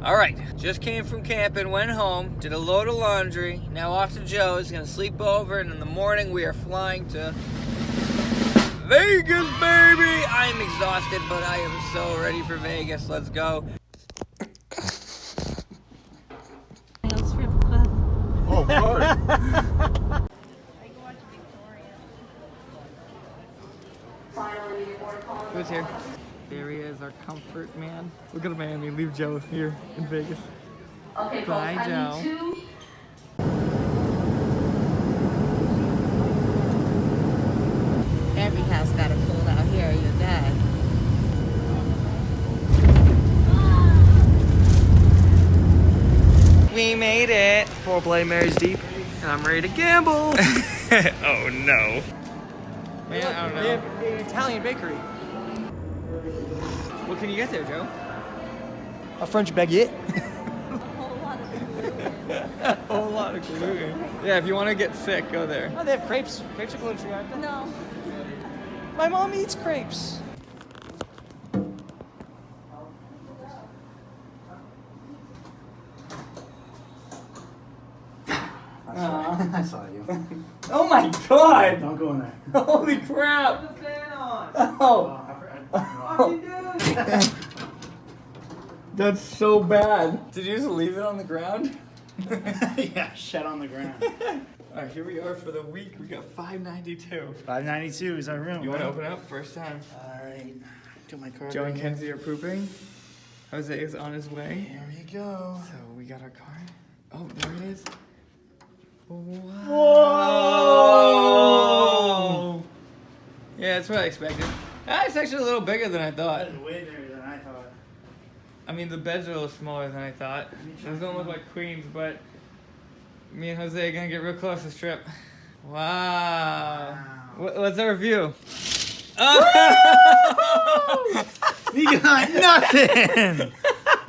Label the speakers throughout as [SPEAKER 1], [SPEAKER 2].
[SPEAKER 1] All right, just came from camping, went home, did a load of laundry. Now off to Joe's, gonna sleep over, and in the morning we are flying to Vegas, baby! I am exhausted, but I am so ready for Vegas. Let's go.
[SPEAKER 2] Oh, God.
[SPEAKER 1] Who's here? There he is, our comfort man. Look at the man, we leave Joe here in Vegas.
[SPEAKER 3] Okay,
[SPEAKER 1] bye,
[SPEAKER 3] folks,
[SPEAKER 1] Joe.
[SPEAKER 3] I need two.
[SPEAKER 4] Every house got a pool out here, you die.
[SPEAKER 1] We made it.
[SPEAKER 2] 4 Bloody Marys deep.
[SPEAKER 1] And I'm ready to gamble. Oh no. Man, I don't know.
[SPEAKER 2] They have an Italian bakery.
[SPEAKER 1] What can you get there, Joe?
[SPEAKER 2] A French baguette.
[SPEAKER 1] A whole lot of gluten. Yeah, if you want to get sick, go there.
[SPEAKER 2] Oh, they have crepes. Crepes are gluten-free, aren't they?
[SPEAKER 4] No.
[SPEAKER 2] My mom eats crepes.
[SPEAKER 5] I saw you.
[SPEAKER 1] Oh my god!
[SPEAKER 5] Don't go in there.
[SPEAKER 1] Holy crap!
[SPEAKER 2] Put the fan on.
[SPEAKER 1] Oh!
[SPEAKER 2] Fucking dude.
[SPEAKER 1] That's so bad. Did you just leave it on the ground?
[SPEAKER 5] Yeah, shit on the ground.
[SPEAKER 1] Alright, here we are for the week. We got 592.
[SPEAKER 5] 592 is our room.
[SPEAKER 1] You want to open up? First time.
[SPEAKER 5] Alright. Get my card.
[SPEAKER 1] Joe and
[SPEAKER 5] right here.
[SPEAKER 1] Kenzie are pooping. Jose is on his way.
[SPEAKER 5] Here we go.
[SPEAKER 1] So we got our card. Oh, there it is. Wow. Whoa! Yeah, that's what I expected. It's actually a little bigger than I thought.
[SPEAKER 5] That is way bigger than I thought.
[SPEAKER 1] I mean, the beds are a little smaller than I thought. Those don't look like queens, but me and Jose are gonna get real close this trip. Wow. What's our view? Oh!
[SPEAKER 5] We got nothing!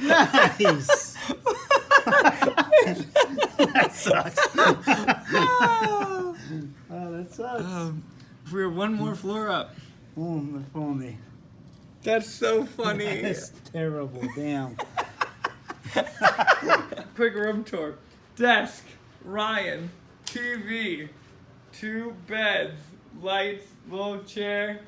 [SPEAKER 5] Nice! That sucks. Oh, that sucks.
[SPEAKER 1] If we were one more floor up.
[SPEAKER 5] If only.
[SPEAKER 1] That's so funny.
[SPEAKER 5] That's terrible. Damn.
[SPEAKER 1] Quick room tour. Desk, Ryan, TV, 2 beds, lights, little chair.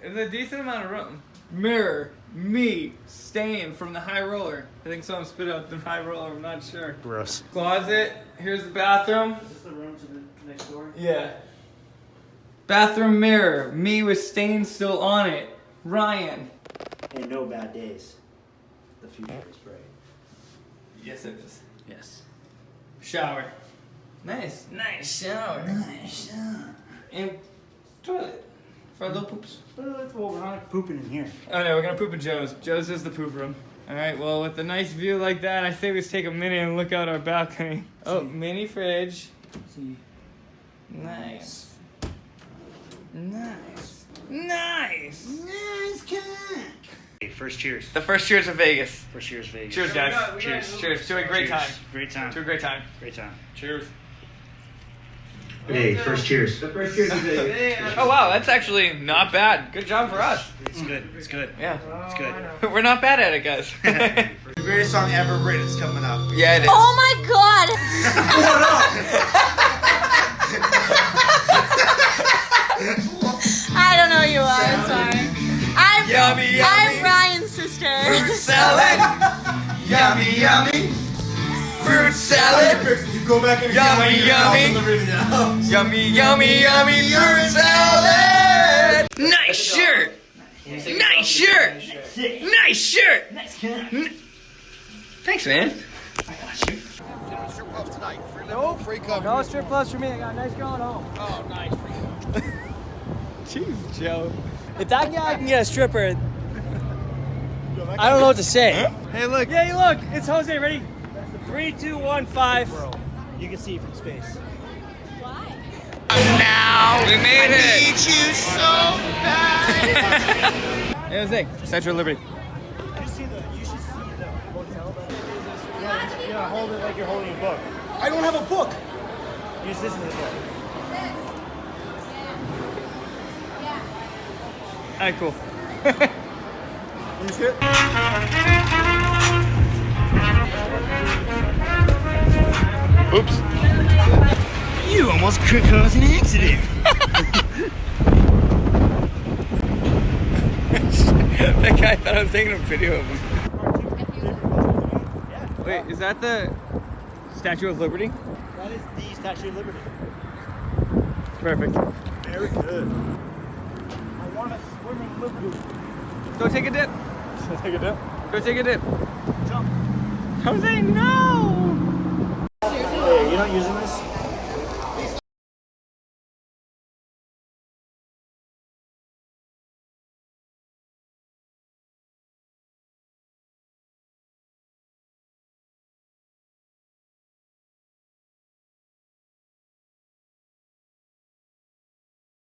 [SPEAKER 1] It's a decent amount of room. Mirror, me, stain from the high roller. I think someone spit out the high roller, I'm not sure.
[SPEAKER 5] Gross.
[SPEAKER 1] Closet, here's the bathroom.
[SPEAKER 5] Is this the room to the next door?
[SPEAKER 1] Yeah. Bathroom mirror, me with stain still on it. Ryan.
[SPEAKER 5] And no bad days. The future is bright.
[SPEAKER 1] Yes, it is.
[SPEAKER 5] Yes.
[SPEAKER 1] Shower. Nice shower.
[SPEAKER 5] Nice.
[SPEAKER 1] And toilet for our little poops.
[SPEAKER 5] Well, we're not pooping in here.
[SPEAKER 1] Oh no, we're gonna poop in Joe's. Joe's is the poop room. Alright, well with a nice view like that, I say we just take a minute and look out our balcony. Oh, mini fridge.
[SPEAKER 5] See.
[SPEAKER 1] Nice. Nice. Nice!
[SPEAKER 5] Nice cat. Hey, first cheers.
[SPEAKER 1] The first cheers of Vegas.
[SPEAKER 5] First cheers, Vegas.
[SPEAKER 1] Cheers, guys.
[SPEAKER 5] Cheers.
[SPEAKER 1] Cheers to a great time.
[SPEAKER 5] Great time.
[SPEAKER 1] To a great time.
[SPEAKER 5] Great time.
[SPEAKER 1] Cheers.
[SPEAKER 5] Hey, first cheers. The first cheers of Vegas.
[SPEAKER 1] Oh wow, that's actually not bad. Good job for us.
[SPEAKER 5] It's good. It's good.
[SPEAKER 1] Yeah.
[SPEAKER 5] It's good.
[SPEAKER 1] We're not bad at it, guys.
[SPEAKER 6] The greatest song ever written is coming up.
[SPEAKER 1] Yeah, it is.
[SPEAKER 4] Oh my god! I don't know who you are, I'm sorry.
[SPEAKER 1] Yummy,
[SPEAKER 4] I'm Ryan's sister.
[SPEAKER 1] Fruit salad. Yummy, yummy. Fruit salad.
[SPEAKER 6] You go back and
[SPEAKER 1] Yummy, yummy. Yummy, yummy, yummy. Fruit salad. Nice shirt. Nice shirt. Nice shirt. Thanks, man.
[SPEAKER 2] No free cover. No strip clubs for me. I got a nice girl at home.
[SPEAKER 6] Oh, nice.
[SPEAKER 1] Jeez, Joe.
[SPEAKER 2] If that guy can get a stripper, I don't know what to say.
[SPEAKER 1] Hey, look.
[SPEAKER 2] Yeah, look. It's Jose. Ready? 3, 2, 1, 5. You can see from space.
[SPEAKER 1] Now we made it.
[SPEAKER 6] I need you so bad.
[SPEAKER 1] Hey, Jose. Statue of Liberty.
[SPEAKER 2] You should see the hotel. You gotta hold it like you're holding a book.
[SPEAKER 6] I don't have a book.
[SPEAKER 2] Use this in the book.
[SPEAKER 1] Alright, cool.
[SPEAKER 6] You see it?
[SPEAKER 5] could cause an accident.
[SPEAKER 1] That guy thought I was taking a video of him. Wait, is that the Statue of Liberty?
[SPEAKER 2] That is the Statue of Liberty.
[SPEAKER 1] Perfect.
[SPEAKER 2] Very good. I want to swim in Liberty.
[SPEAKER 1] Go take a dip.
[SPEAKER 2] Take a dip.
[SPEAKER 1] Go take a dip.
[SPEAKER 2] Jump.
[SPEAKER 1] Jose, no!
[SPEAKER 5] Hey, you're not using this?